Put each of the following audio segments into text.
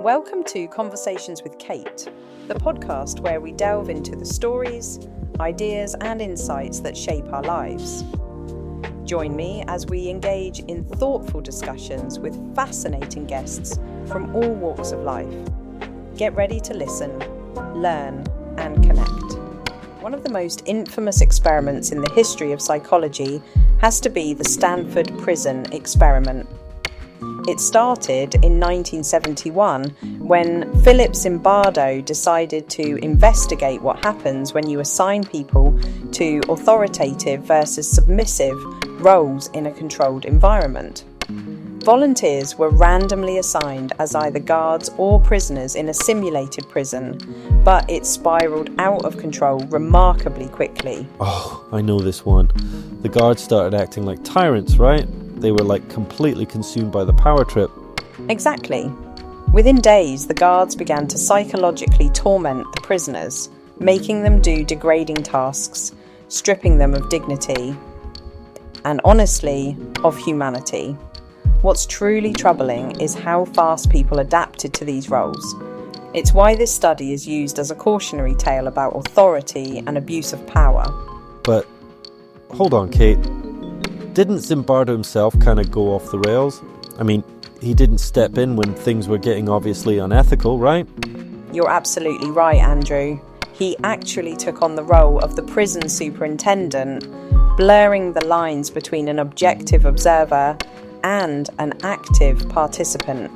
Welcome to Conversations with Kate, the podcast where we delve into the stories, ideas and insights that shape our lives. Join me as we engage in thoughtful discussions with fascinating guests from all walks of life. Get ready to listen, learn and connect. One of the most infamous experiments in the history of psychology has to be the Stanford Prison experiment. It started in 1971 when Philip Zimbardo decided to investigate what happens when you assign people to authoritative versus submissive roles in a controlled environment. Volunteers were randomly assigned as either guards or prisoners in a simulated prison, but it spiraled out of control remarkably quickly. Oh, I know this one. The guards started acting like tyrants, right? They were like completely consumed by the power trip. Exactly. Within days, the guards began to psychologically torment the prisoners, making them do degrading tasks, stripping them of dignity, and honestly, of humanity. What's truly troubling is how fast people adapted to these roles. It's why this study is used as a cautionary tale about authority and abuse of power. But, hold on, Kate. Didn't Zimbardo himself kind of go off the rails? I mean, he didn't step in when things were getting obviously unethical, right? You're absolutely right, Andrew. He actually took on the role of the prison superintendent, blurring the lines between an objective observer and an active participant.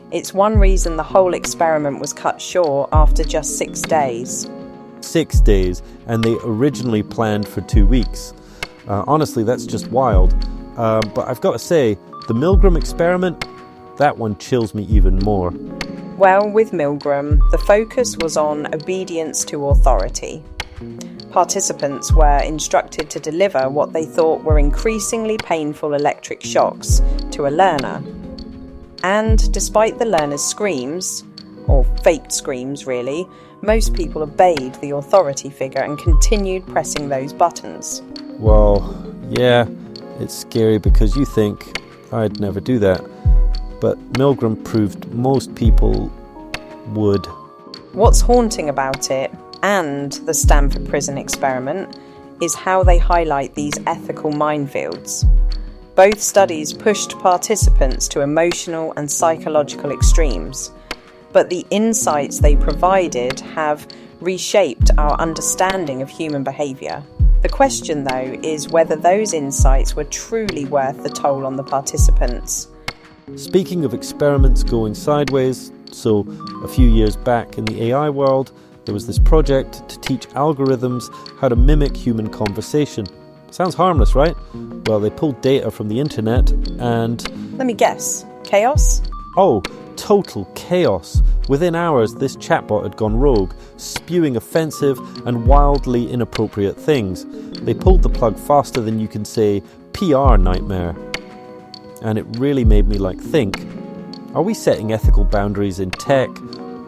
It's one reason the whole experiment was cut short after just 6 days. 6 days, and they originally planned for 2 weeks. Honestly, that's just wild. But I've got to say, the Milgram experiment, that one chills me even more. Well, with Milgram, the focus was on obedience to authority. Participants were instructed to deliver what they thought were increasingly painful electric shocks to a learner. And despite the learner's screams, or faked screams really, most people obeyed the authority figure and continued pressing those buttons. Well, yeah, it's scary because you think, I'd never do that. But Milgram proved most people would. What's haunting about it, and the Stanford Prison experiment, is how they highlight these ethical minefields. Both studies pushed participants to emotional and psychological extremes, but the insights they provided have reshaped our understanding of human behaviour. The question, though, is whether those insights were truly worth the toll on the participants. Speaking of experiments going sideways, so a few years back in the AI world, there was this project to teach algorithms how to mimic human conversation. Sounds harmless, right? Well, they pulled data from the internet and... Let me guess. Chaos? Oh, total chaos. Within hours, this chatbot had gone rogue, spewing offensive and wildly inappropriate things. They pulled the plug faster than you can say PR nightmare. And it really made me think, are we setting ethical boundaries in tech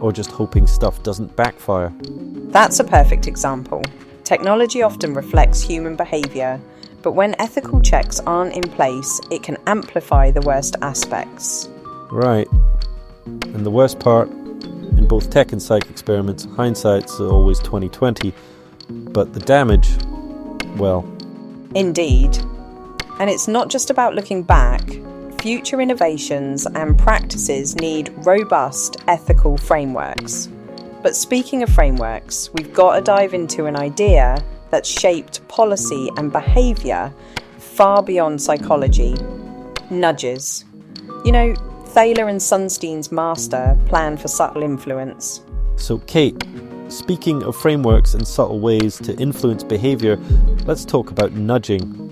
or just hoping stuff doesn't backfire? That's a perfect example. Technology often reflects human behaviour, but when ethical checks aren't in place, it can amplify the worst aspects. Right. And the worst part, in both tech and psych experiments, hindsight's always 20/20, but the damage, well... Indeed. And it's not just about looking back. Future innovations and practices need robust ethical frameworks. But speaking of frameworks, we've got to dive into an idea that shaped policy and behaviour far beyond psychology. Nudges. You know, Thaler and Sunstein's master plan for subtle influence. So Kate, speaking of frameworks and subtle ways to influence behaviour, let's talk about nudging.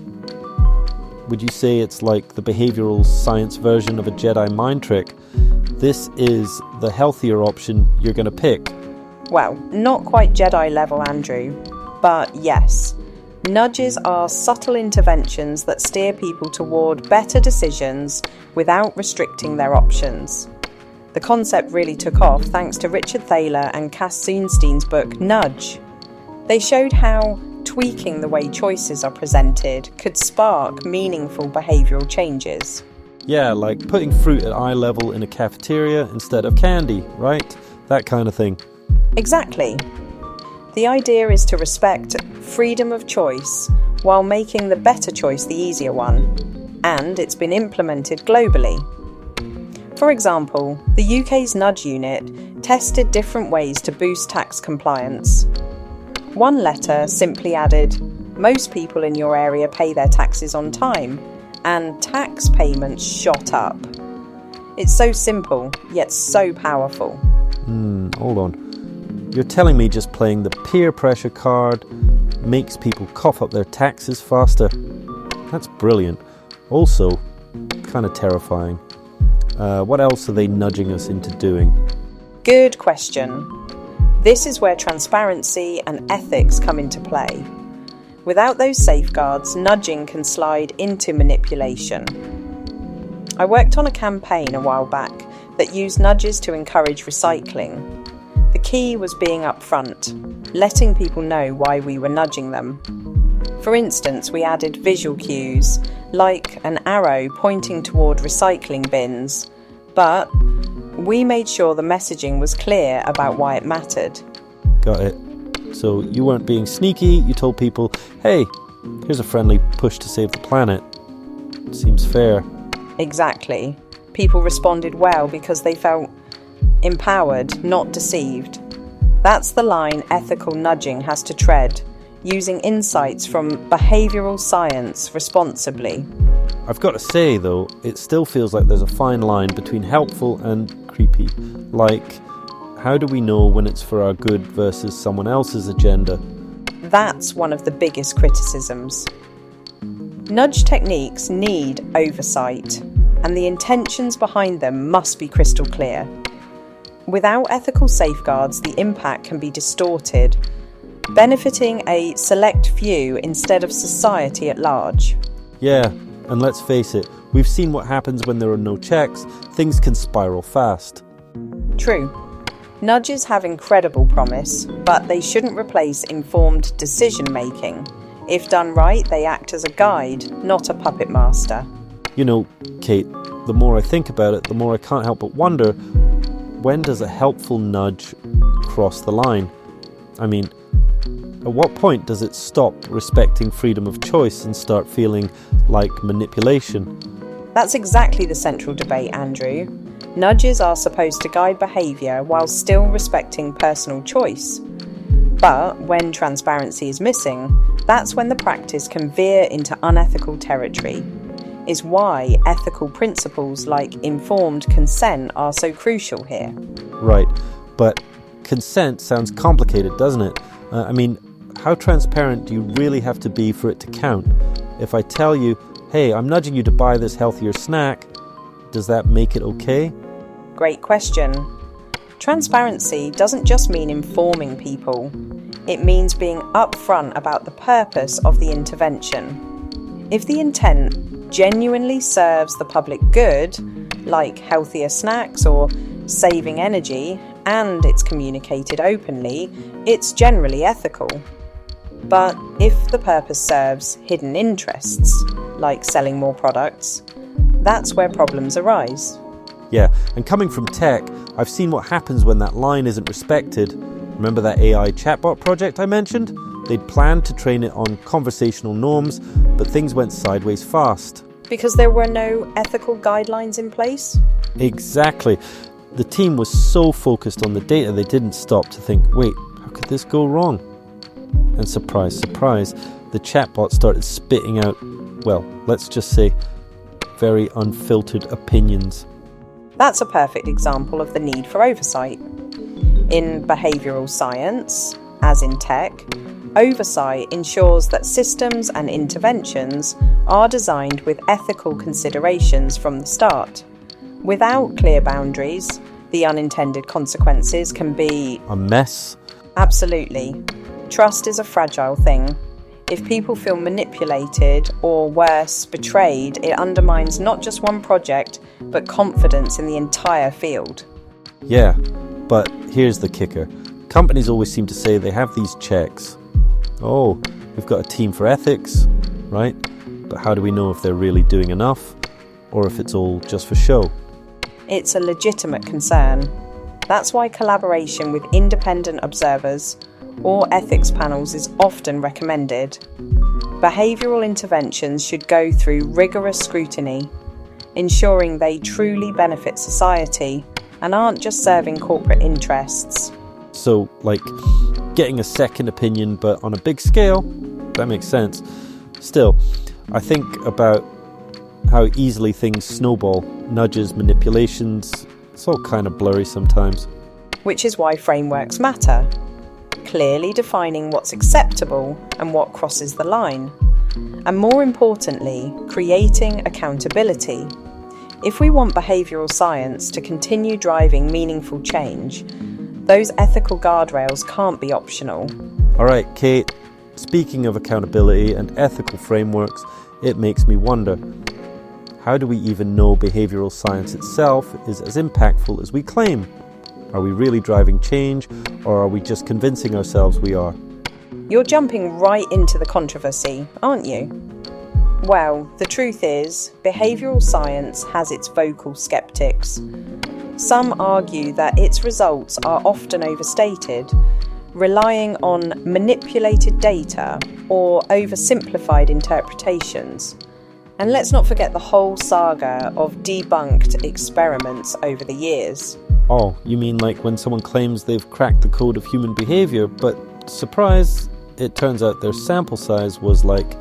Would you say it's like the behavioural science version of a Jedi mind trick? This is the healthier option you're going to pick. Well, not quite Jedi level, Andrew, but yes. Nudges are subtle interventions that steer people toward better decisions without restricting their options. The concept really took off thanks to Richard Thaler and Cass Sunstein's book Nudge. They showed how tweaking the way choices are presented could spark meaningful behavioural changes. Yeah, like putting fruit at eye level in a cafeteria instead of candy, right? That kind of thing. Exactly. The idea is to respect freedom of choice while making the better choice the easier one, and it's been implemented globally. For example, the UK's Nudge Unit tested different ways to boost tax compliance. One letter simply added, "Most people in your area pay their taxes on time," and tax payments shot up. It's so simple, yet so powerful. Hold on. You're telling me just playing the peer pressure card makes people cough up their taxes faster? That's brilliant. Also, kind of terrifying. What else are they nudging us into doing? Good question. This is where transparency and ethics come into play. Without those safeguards, nudging can slide into manipulation. I worked on a campaign a while back that used nudges to encourage recycling. The key was being upfront, letting people know why we were nudging them. For instance, we added visual cues, like an arrow pointing toward recycling bins, but we made sure the messaging was clear about why it mattered. Got it. So you weren't being sneaky, you told people, hey, here's a friendly push to save the planet. Seems fair. Exactly. People responded well because they felt empowered, not deceived. That's the line ethical nudging has to tread, using insights from behavioural science responsibly. I've got to say, though, it still feels like there's a fine line between helpful and creepy. Like, how do we know when it's for our good versus someone else's agenda? That's one of the biggest criticisms. Nudge techniques need oversight, and the intentions behind them must be crystal clear. Without ethical safeguards, the impact can be distorted, benefiting a select few instead of society at large. Yeah, and let's face it, we've seen what happens when there are no checks. Things can spiral fast. True. Nudges have incredible promise, but they shouldn't replace informed decision-making. If done right, they act as a guide, not a puppet master. You know, Kate, the more I think about it, the more I can't help but wonder, when does a helpful nudge cross the line? I mean, at what point does it stop respecting freedom of choice and start feeling like manipulation? That's exactly the central debate, Andrew. Nudges are supposed to guide behaviour while still respecting personal choice. But when transparency is missing, that's when the practice can veer into unethical territory. Is why ethical principles like informed consent are so crucial here. Right, but consent sounds complicated, doesn't it? I mean, how transparent do you really have to be for it to count? If I tell you, hey, I'm nudging you to buy this healthier snack, does that make it okay? Great question. Transparency doesn't just mean informing people. It means being upfront about the purpose of the intervention. If the intent genuinely serves the public good, like healthier snacks or saving energy, and it's communicated openly, it's generally ethical. But if the purpose serves hidden interests, like selling more products, that's where problems arise. Yeah, and coming from tech, I've seen what happens when that line isn't respected. Remember that AI chatbot project I mentioned? They'd planned to train it on conversational norms, but things went sideways fast. Because there were no ethical guidelines in place? Exactly. The team was so focused on the data they didn't stop to think, wait, how could this go wrong? And surprise, surprise, the chatbot started spitting out, well, let's just say, very unfiltered opinions. That's a perfect example of the need for oversight. In behavioural science, as in tech, oversight ensures that systems and interventions are designed with ethical considerations from the start. Without clear boundaries, the unintended consequences can be a mess. Absolutely. Trust is a fragile thing. If people feel manipulated or worse, betrayed, it undermines not just one project, but confidence in the entire field. Yeah, but here's the kicker. Companies always seem to say they have these checks. Oh, we've got a team for ethics, right? But how do we know if they're really doing enough? or if it's all just for show. It's a legitimate concern. That's why collaboration with independent observers or ethics panels is often recommended. Behavioural interventions should go through rigorous scrutiny, ensuring they truly benefit society and aren't just serving corporate interests. So, like, getting a second opinion, but on a big scale, that makes sense. Still, I think about how easily things snowball, nudges, manipulations, it's all kind of blurry sometimes. Which is why frameworks matter. Clearly defining what's acceptable and what crosses the line. And more importantly, creating accountability. If we want behavioural science to continue driving meaningful change, those ethical guardrails can't be optional. Alright, Kate, speaking of accountability and ethical frameworks, it makes me wonder, how do we even know behavioural science itself is as impactful as we claim? Are we really driving change, or are we just convincing ourselves we are? You're jumping right into the controversy, aren't you? Well, the truth is, behavioural science has its vocal skeptics. Some argue that its results are often overstated, relying on manipulated data or oversimplified interpretations. And let's not forget the whole saga of debunked experiments over the years. Oh, you mean like when someone claims they've cracked the code of human behaviour, but surprise, it turns out their sample size was like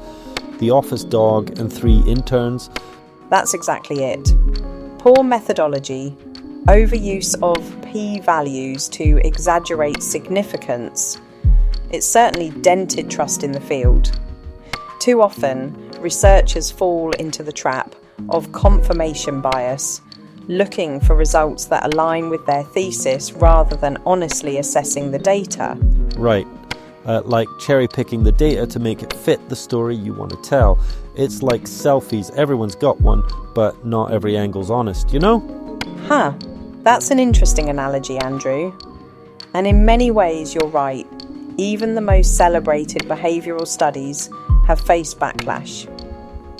the office dog and 3 interns? That's exactly it. Poor methodology, overuse of p-values to exaggerate significance. It's certainly dented trust in the field. Too often, researchers fall into the trap of confirmation bias, looking for results that align with their thesis rather than honestly assessing the data. Right. Like cherry-picking the data to make it fit the story you want to tell. It's like selfies, everyone's got one, but not every angle's honest, you know? Huh, that's an interesting analogy, Andrew. And in many ways you're right. Even the most celebrated behavioural studies have faced backlash.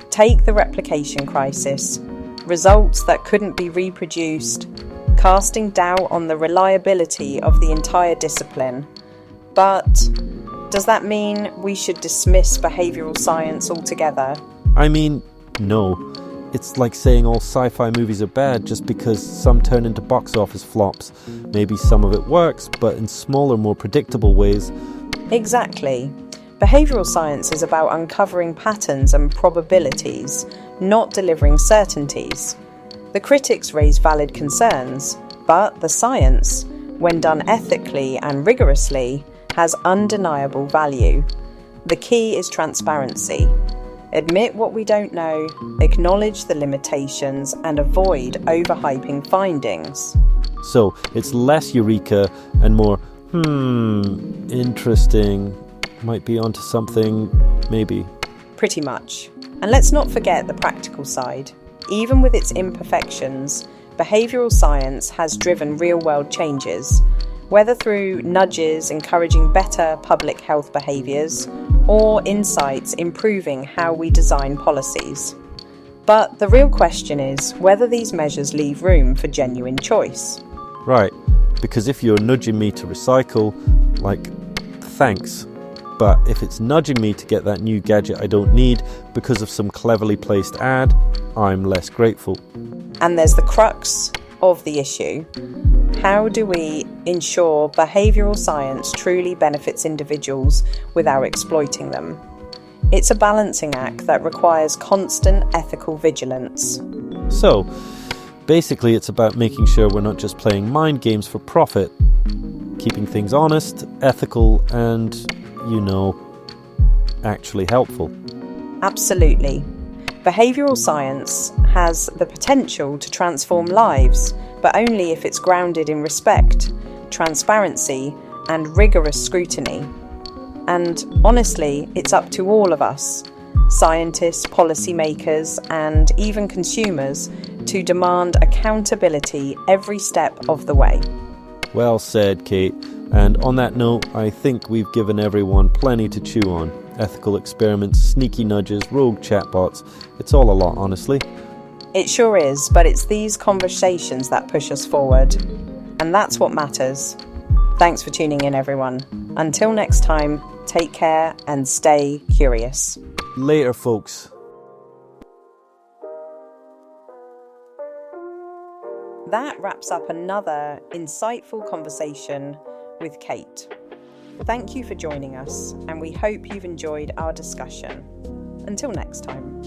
Take the replication crisis. Results that couldn't be reproduced, casting doubt on the reliability of the entire discipline. But does that mean we should dismiss behavioural science altogether? I mean, no. It's like saying all sci-fi movies are bad just because some turn into box office flops. Maybe some of it works, but in smaller, more predictable ways. Exactly. Behavioural science is about uncovering patterns and probabilities, not delivering certainties. The critics raise valid concerns, but the science, when done ethically and rigorously, has undeniable value. The key is transparency. Admit what we don't know, acknowledge the limitations, and avoid overhyping findings. So, it's less eureka and more, interesting, might be onto something, maybe. Pretty much. And let's not forget the practical side. Even with its imperfections, behavioural science has driven real-world changes, whether through nudges encouraging better public health behaviours or insights improving how we design policies. But the real question is whether these measures leave room for genuine choice. Right, because if you're nudging me to recycle, like, thanks. But if it's nudging me to get that new gadget I don't need because of some cleverly placed ad, I'm less grateful. And there's the crux of the issue. How do we ensure behavioural science truly benefits individuals without exploiting them? It's a balancing act that requires constant ethical vigilance. So, basically it's about making sure we're not just playing mind games for profit, keeping things honest, ethical, and, actually helpful. Absolutely. Behavioural science has the potential to transform lives, but only if it's grounded in respect, transparency, and rigorous scrutiny. And honestly, it's up to all of us, scientists, policymakers, and even consumers, to demand accountability every step of the way. Well said, Kate. And on that note, I think we've given everyone plenty to chew on. Ethical experiments, sneaky nudges, rogue chatbots. It's all a lot, honestly. It sure is, but it's these conversations that push us forward. And that's what matters. Thanks for tuning in, everyone. Until next time, take care and stay curious. Later, folks. That wraps up another insightful conversation with Kate. Thank you for joining us, and we hope you've enjoyed our discussion. Until next time.